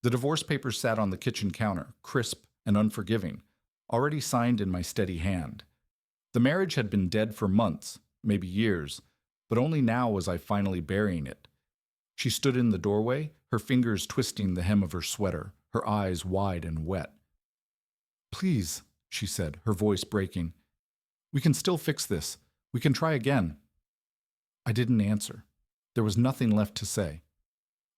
The divorce papers sat on the kitchen counter, crisp and unforgiving, already signed in my steady hand. The marriage had been dead for months, maybe years, but only now was I finally burying it. She stood in the doorway, her fingers twisting the hem of her sweater, her eyes wide and wet. "Please," she said, her voice breaking. "We can still fix this. We can try again." I didn't answer. There was nothing left to say.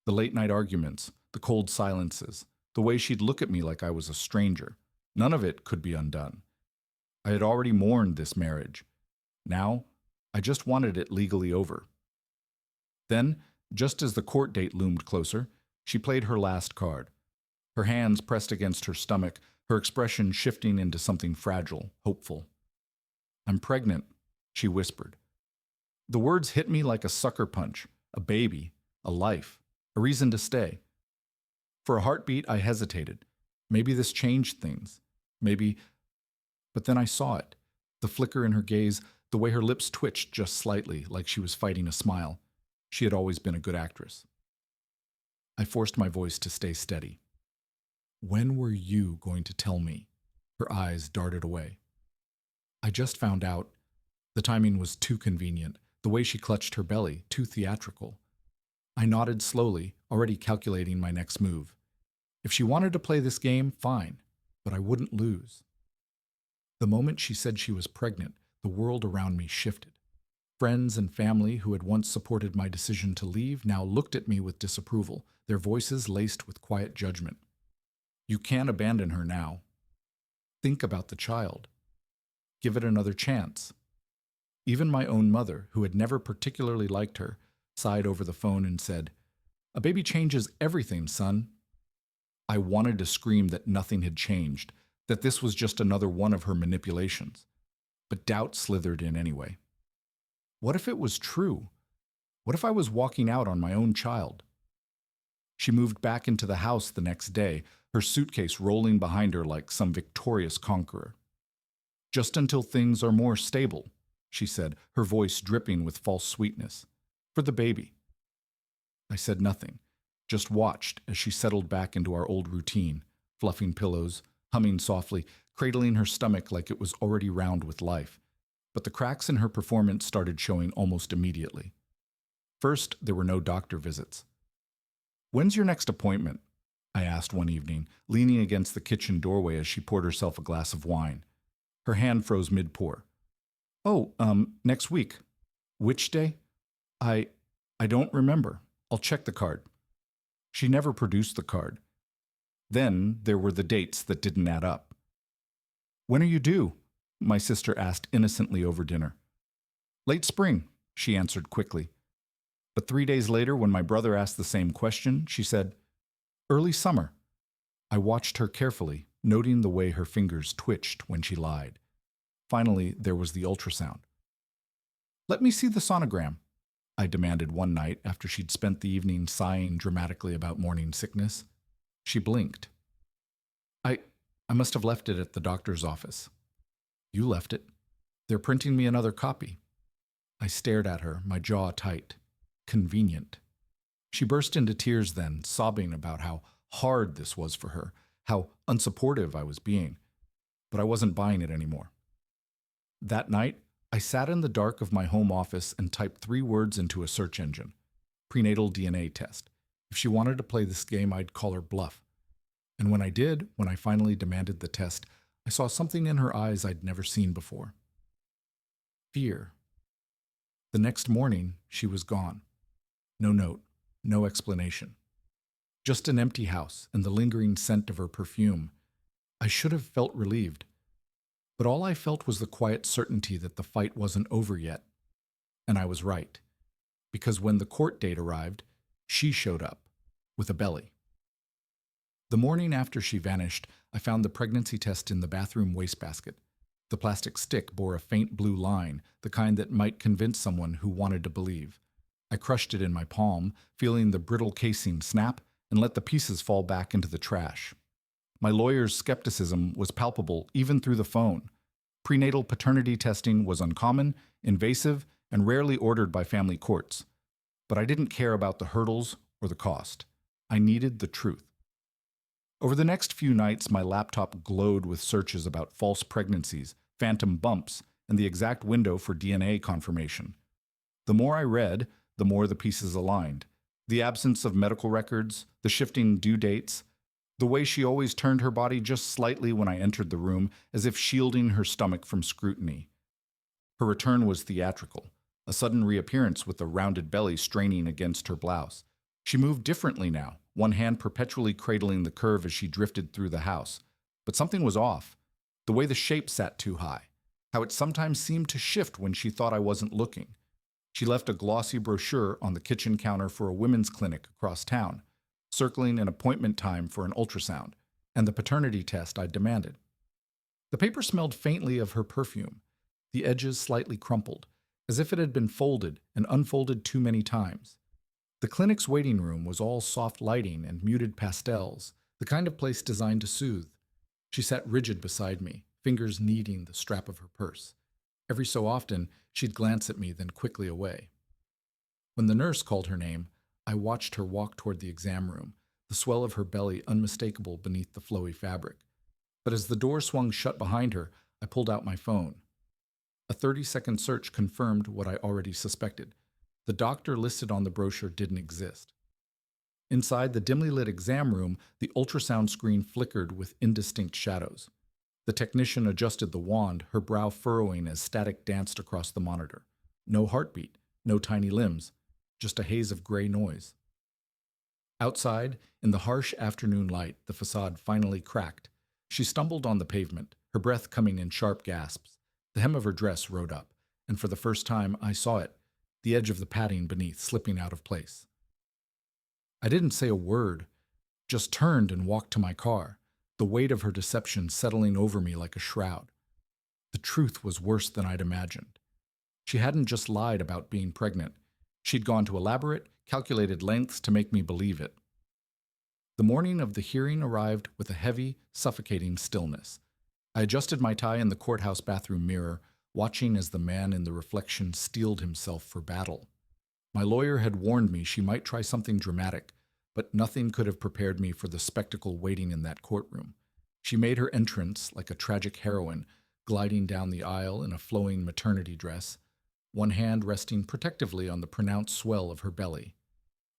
The late-night arguments, the cold silences, the way she'd look at me like I was a stranger, none of it could be undone. I had already mourned this marriage. Now, I just wanted it legally over. Then, just as the court date loomed closer, she played her last card. Her hands pressed against her stomach, her expression shifting into something fragile, hopeful. "I'm pregnant," she whispered. The words hit me like a sucker punch, a baby, a life, a reason to stay. For a heartbeat, I hesitated. Maybe this changed things. Maybe... But then I saw it. The flicker in her gaze, the way her lips twitched just slightly, like she was fighting a smile. She had always been a good actress. I forced my voice to stay steady. "When were you going to tell me?" Her eyes darted away. "I just found out." The timing was too convenient, the way she clutched her belly, too theatrical. I nodded slowly, already calculating my next move. If she wanted to play this game, fine, but I wouldn't lose. The moment she said she was pregnant, the world around me shifted. Friends and family who had once supported my decision to leave now looked at me with disapproval, their voices laced with quiet judgment. "You can't abandon her now. Think about the child. Give it another chance." Even my own mother, who had never particularly liked her, sighed over the phone and said, "A baby changes everything, son." I wanted to scream that nothing had changed, that this was just another one of her manipulations. But doubt slithered in anyway. What if it was true? What if I was walking out on my own child? She moved back into the house the next day, her suitcase rolling behind her like some victorious conqueror. "Just until things are more stable," she said, her voice dripping with false sweetness. "For the baby." I said nothing, just watched as she settled back into our old routine, fluffing pillows, humming softly, cradling her stomach like it was already round with life. But the cracks in her performance started showing almost immediately. First, there were no doctor visits. "When's your next appointment?" I asked one evening, leaning against the kitchen doorway as she poured herself a glass of wine. Her hand froze mid-pour. "Oh, next week." "Which day?" I don't remember. I'll check the card." She never produced the card. Then there were the dates that didn't add up. "When are you due?" my sister asked innocently over dinner. "Late spring," she answered quickly. But 3 days later, when my brother asked the same question, she said, "Early summer." I watched her carefully, noting the way her fingers twitched when she lied. Finally, there was the ultrasound. "Let me see the sonogram," I demanded one night after she'd spent the evening sighing dramatically about morning sickness. She blinked. I must have left it at the doctor's office." "You left it. They're printing me another copy." I stared at her, my jaw tight. Convenient. She burst into tears then, sobbing about how hard this was for her, how unsupportive I was being. But I wasn't buying it anymore. That night, I sat in the dark of my home office and typed 3 words into a search engine. Prenatal DNA test. If she wanted to play this game, I'd call her bluff. And when I finally demanded the test, I saw something in her eyes I'd never seen before. Fear. The next morning, she was gone. No note, no explanation. Just an empty house and the lingering scent of her perfume. I should have felt relieved. But all I felt was the quiet certainty that the fight wasn't over yet. And I was right. Because when the court date arrived, she showed up, with a belly. The morning after she vanished, I found the pregnancy test in the bathroom wastebasket. The plastic stick bore a faint blue line, the kind that might convince someone who wanted to believe. I crushed it in my palm, feeling the brittle casing snap, and let the pieces fall back into the trash. My lawyer's skepticism was palpable even through the phone. Prenatal paternity testing was uncommon, invasive, and rarely ordered by family courts. But I didn't care about the hurdles or the cost. I needed the truth. Over the next few nights, my laptop glowed with searches about false pregnancies, phantom bumps, and the exact window for DNA confirmation. The more I read, the more the pieces aligned. The absence of medical records, the shifting due dates, the way she always turned her body just slightly when I entered the room, as if shielding her stomach from scrutiny. Her return was theatrical, a sudden reappearance with a rounded belly straining against her blouse. She moved differently now, one hand perpetually cradling the curve as she drifted through the house. But something was off. The way the shape sat too high, how it sometimes seemed to shift when she thought I wasn't looking. She left a glossy brochure on the kitchen counter for a women's clinic across town, circling an appointment time for an ultrasound, and the paternity test I'd demanded. The paper smelled faintly of her perfume, the edges slightly crumpled, as if it had been folded and unfolded too many times. The clinic's waiting room was all soft lighting and muted pastels, the kind of place designed to soothe. She sat rigid beside me, fingers kneading the strap of her purse. Every so often, she'd glance at me, then quickly away. When the nurse called her name, I watched her walk toward the exam room, the swell of her belly unmistakable beneath the flowy fabric. But as the door swung shut behind her, I pulled out my phone. A 30-second search confirmed what I already suspected. The doctor listed on the brochure didn't exist. Inside the dimly lit exam room, the ultrasound screen flickered with indistinct shadows. The technician adjusted the wand, her brow furrowing as static danced across the monitor. No heartbeat, no tiny limbs, just a haze of gray noise. Outside, in the harsh afternoon light, the facade finally cracked. She stumbled on the pavement, her breath coming in sharp gasps. The hem of her dress rode up, and for the first time I saw it, the edge of the padding beneath slipping out of place. I didn't say a word, just turned and walked to my car, the weight of her deception settling over me like a shroud. The truth was worse than I'd imagined. She hadn't just lied about being pregnant. She'd gone to elaborate, calculated lengths to make me believe it. The morning of the hearing arrived with a heavy, suffocating stillness. I adjusted my tie in the courthouse bathroom mirror, watching as the man in the reflection steeled himself for battle. My lawyer had warned me she might try something dramatic, but nothing could have prepared me for the spectacle waiting in that courtroom. She made her entrance like a tragic heroine, gliding down the aisle in a flowing maternity dress, one hand resting protectively on the pronounced swell of her belly.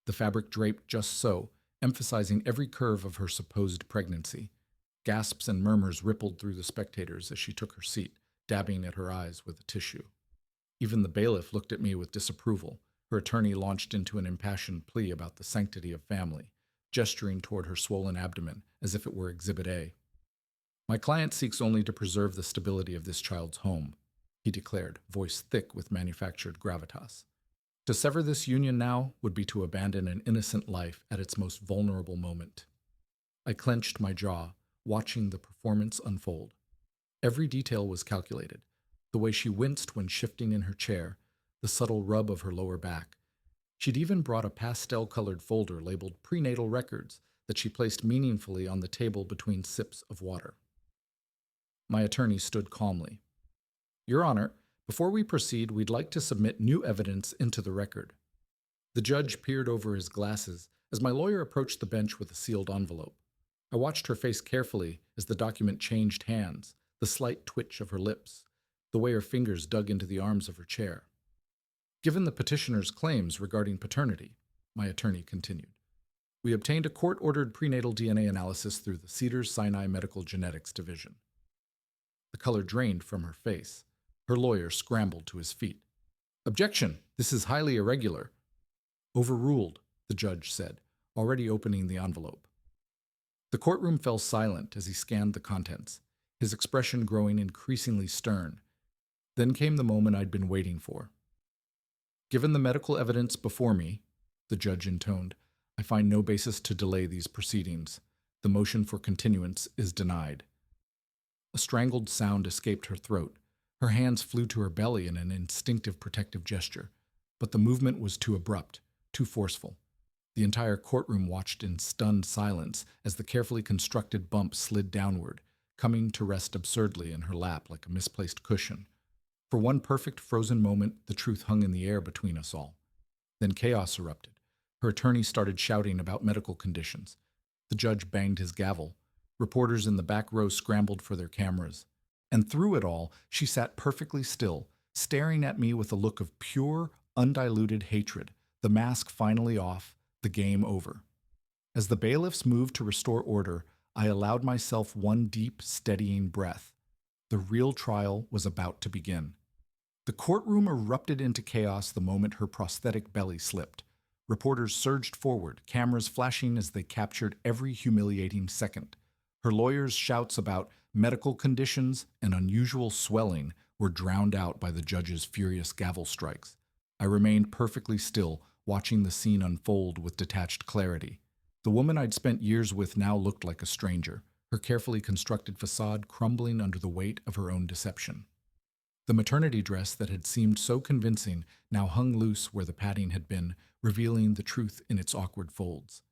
The fabric draped just so, emphasizing every curve of her supposed pregnancy. Gasps and murmurs rippled through the spectators as she took her seat, dabbing at her eyes with a tissue. Even the bailiff looked at me with disapproval. Her attorney launched into an impassioned plea about the sanctity of family, gesturing toward her swollen abdomen as if it were Exhibit A. "My client seeks only to preserve the stability of this child's home," he declared, voice thick with manufactured gravitas. "To sever this union now would be to abandon an innocent life at its most vulnerable moment." I clenched my jaw, watching the performance unfold. Every detail was calculated, the way she winced when shifting in her chair, the subtle rub of her lower back. She'd even brought a pastel-colored folder labeled prenatal records that she placed meaningfully on the table between sips of water. My attorney stood calmly. "Your Honor, before we proceed, we'd like to submit new evidence into the record." The judge peered over his glasses as my lawyer approached the bench with a sealed envelope. I watched her face carefully as the document changed hands, the slight twitch of her lips, the way her fingers dug into the arms of her chair. "Given the petitioner's claims regarding paternity," my attorney continued, "we obtained a court-ordered prenatal DNA analysis through the Cedars-Sinai Medical Genetics Division." The color drained from her face. Her lawyer scrambled to his feet. "Objection! This is highly irregular." "Overruled," the judge said, already opening the envelope. The courtroom fell silent as he scanned the contents, his expression growing increasingly stern. Then came the moment I'd been waiting for. "Given the medical evidence before me," the judge intoned, "I find no basis to delay these proceedings. The motion for continuance is denied." A strangled sound escaped her throat. Her hands flew to her belly in an instinctive protective gesture, but the movement was too abrupt, too forceful. The entire courtroom watched in stunned silence as the carefully constructed bump slid downward, coming to rest absurdly in her lap like a misplaced cushion. For one perfect frozen moment, the truth hung in the air between us all. Then chaos erupted. Her attorney started shouting about medical conditions. The judge banged his gavel. Reporters in the back row scrambled for their cameras. And through it all, she sat perfectly still, staring at me with a look of pure, undiluted hatred, the mask finally off, the game over. As the bailiffs moved to restore order, I allowed myself one deep, steadying breath. The real trial was about to begin. The courtroom erupted into chaos the moment her prosthetic belly slipped. Reporters surged forward, cameras flashing as they captured every humiliating second. Her lawyer's shouts about medical conditions and unusual swelling were drowned out by the judge's furious gavel strikes. I remained perfectly still, watching the scene unfold with detached clarity. The woman I'd spent years with now looked like a stranger, her carefully constructed facade crumbling under the weight of her own deception. The maternity dress that had seemed so convincing now hung loose where the padding had been, revealing the truth in its awkward folds.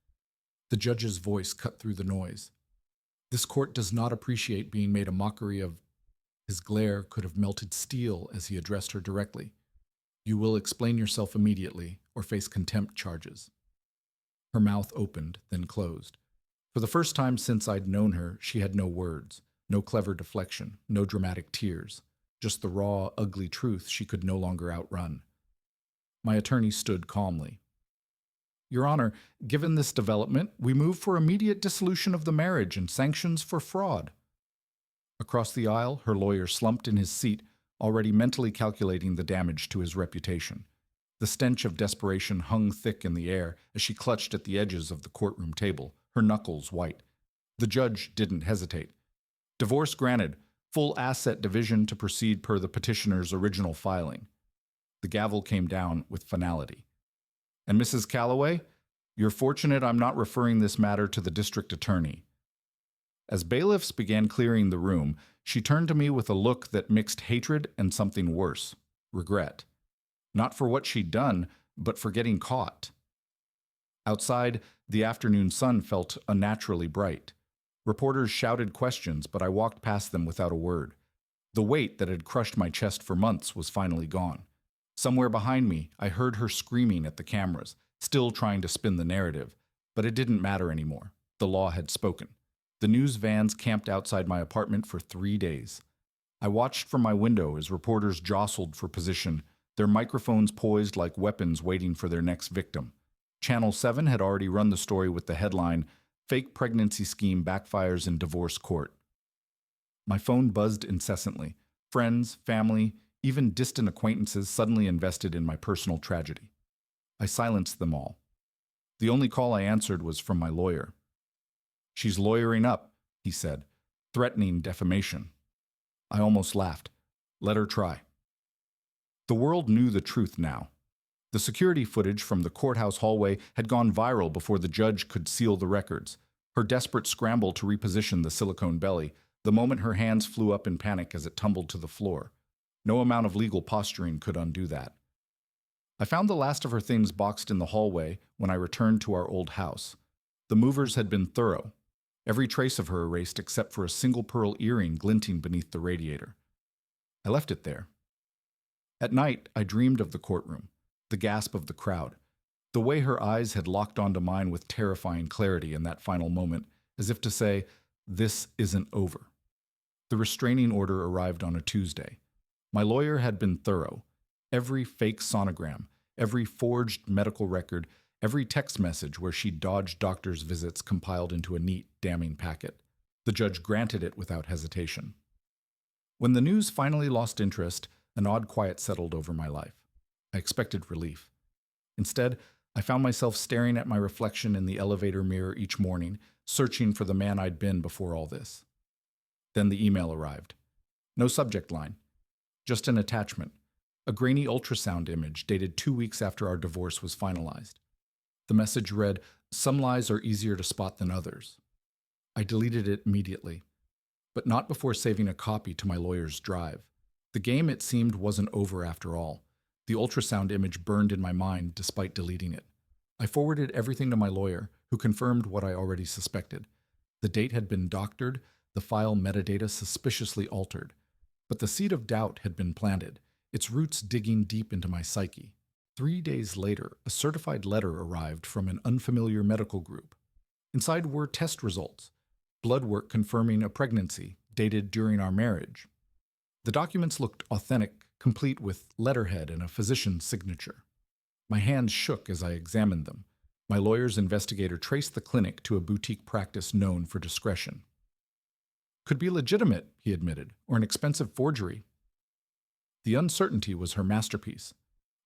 The judge's voice cut through the noise. This court does not appreciate being made a mockery of. His glare could have melted steel as he addressed her directly. You will explain yourself immediately or face contempt charges. Her mouth opened, then closed. For the first time since I'd known her, she had no words, no clever deflection, no dramatic tears, just the raw, ugly truth she could no longer outrun. My attorney stood calmly. Your Honor, given this development, we move for immediate dissolution of the marriage and sanctions for fraud. Across the aisle, her lawyer slumped in his seat, already mentally calculating the damage to his reputation. The stench of desperation hung thick in the air as she clutched at the edges of the courtroom table, her knuckles white. The judge didn't hesitate. Divorce granted, full asset division to proceed per the petitioner's original filing. The gavel came down with finality. And Mrs. Calloway, you're fortunate I'm not referring this matter to the district attorney. As bailiffs began clearing the room, she turned to me with a look that mixed hatred and something worse, regret. Not for what she'd done, but for getting caught. Outside, the afternoon sun felt unnaturally bright. Reporters shouted questions, but I walked past them without a word. The weight that had crushed my chest for months was finally gone. Somewhere behind me, I heard her screaming at the cameras, still trying to spin the narrative, but it didn't matter anymore. The law had spoken. The news vans camped outside my apartment for 3 days. I watched from my window as reporters jostled for position, their microphones poised like weapons waiting for their next victim. Channel 7 had already run the story with the headline, Fake Pregnancy Scheme Backfires in Divorce Court. My phone buzzed incessantly. Friends, family, even distant acquaintances suddenly invested in my personal tragedy. I silenced them all. The only call I answered was from my lawyer. She's lawyering up, he said, threatening defamation. I almost laughed. Let her try. The world knew the truth now. The security footage from the courthouse hallway had gone viral before the judge could seal the records. Her desperate scramble to reposition the silicone belly, the moment her hands flew up in panic as it tumbled to the floor. No amount of legal posturing could undo that. I found the last of her things boxed in the hallway when I returned to our old house. The movers had been thorough. Every trace of her erased except for a single pearl earring glinting beneath the radiator. I left it there. At night, I dreamed of the courtroom, the gasp of the crowd, the way her eyes had locked onto mine with terrifying clarity in that final moment, as if to say, this isn't over. The restraining order arrived on a Tuesday. My lawyer had been thorough. Every fake sonogram, every forged medical record, every text message where she dodged doctors' visits compiled into a neat, damning packet. The judge granted it without hesitation. When the news finally lost interest, an odd quiet settled over my life. I expected relief. Instead, I found myself staring at my reflection in the elevator mirror each morning, searching for the man I'd been before all this. Then the email arrived. No subject line, just an attachment, a grainy ultrasound image dated 2 weeks after our divorce was finalized. The message read, "Some lies are easier to spot than others." I deleted it immediately, but not before saving a copy to my lawyer's drive. The game, it seemed, wasn't over after all. The ultrasound image burned in my mind despite deleting it. I forwarded everything to my lawyer, who confirmed what I already suspected. The date had been doctored, the file metadata suspiciously altered. But the seed of doubt had been planted, its roots digging deep into my psyche. 3 days later, a certified letter arrived from an unfamiliar medical group. Inside were test results, blood work confirming a pregnancy dated during our marriage. The documents looked authentic, complete with letterhead and a physician's signature. My hands shook as I examined them. My lawyer's investigator traced the clinic to a boutique practice known for discretion. Could be legitimate, he admitted, or an expensive forgery. The uncertainty was her masterpiece,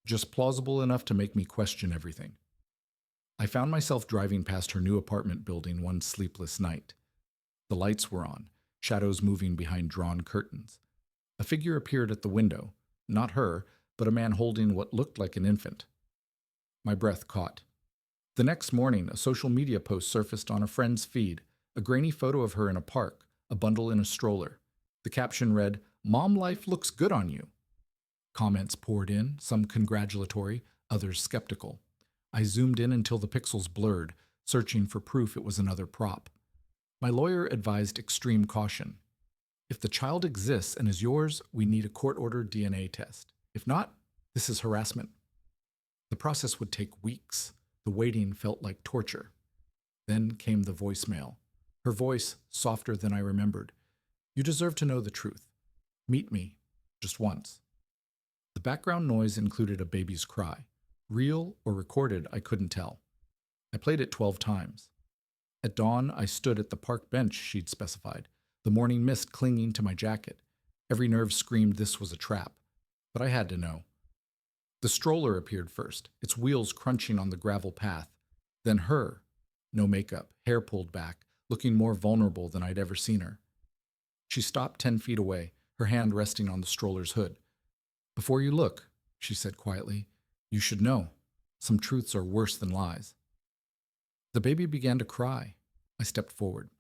just plausible enough to make me question everything. I found myself driving past her new apartment building one sleepless night. The lights were on, shadows moving behind drawn curtains. A figure appeared at the window, not her, but a man holding what looked like an infant. My breath caught. The next morning, a social media post surfaced on a friend's feed, a grainy photo of her in a park, a bundle in a stroller. The caption read, "Mom life looks good on you." Comments poured in, some congratulatory, others skeptical. I zoomed in until the pixels blurred, searching for proof it was another prop. My lawyer advised extreme caution. If the child exists and is yours, we need a court-ordered DNA test. If not, this is harassment. The process would take weeks. The waiting felt like torture. Then came the voicemail. Her voice, softer than I remembered. "You deserve to know the truth. Meet me, just once." The background noise included a baby's cry. Real or recorded, I couldn't tell. I played it 12 times. At dawn, I stood at the park bench she'd specified, the morning mist clinging to my jacket. Every nerve screamed this was a trap, but I had to know. The stroller appeared first, its wheels crunching on the gravel path. Then her, no makeup, hair pulled back, looking more vulnerable than I'd ever seen her. She stopped 10 feet away, her hand resting on the stroller's hood. "Before you look," she said quietly, "you should know. Some truths are worse than lies." The baby began to cry. I stepped forward.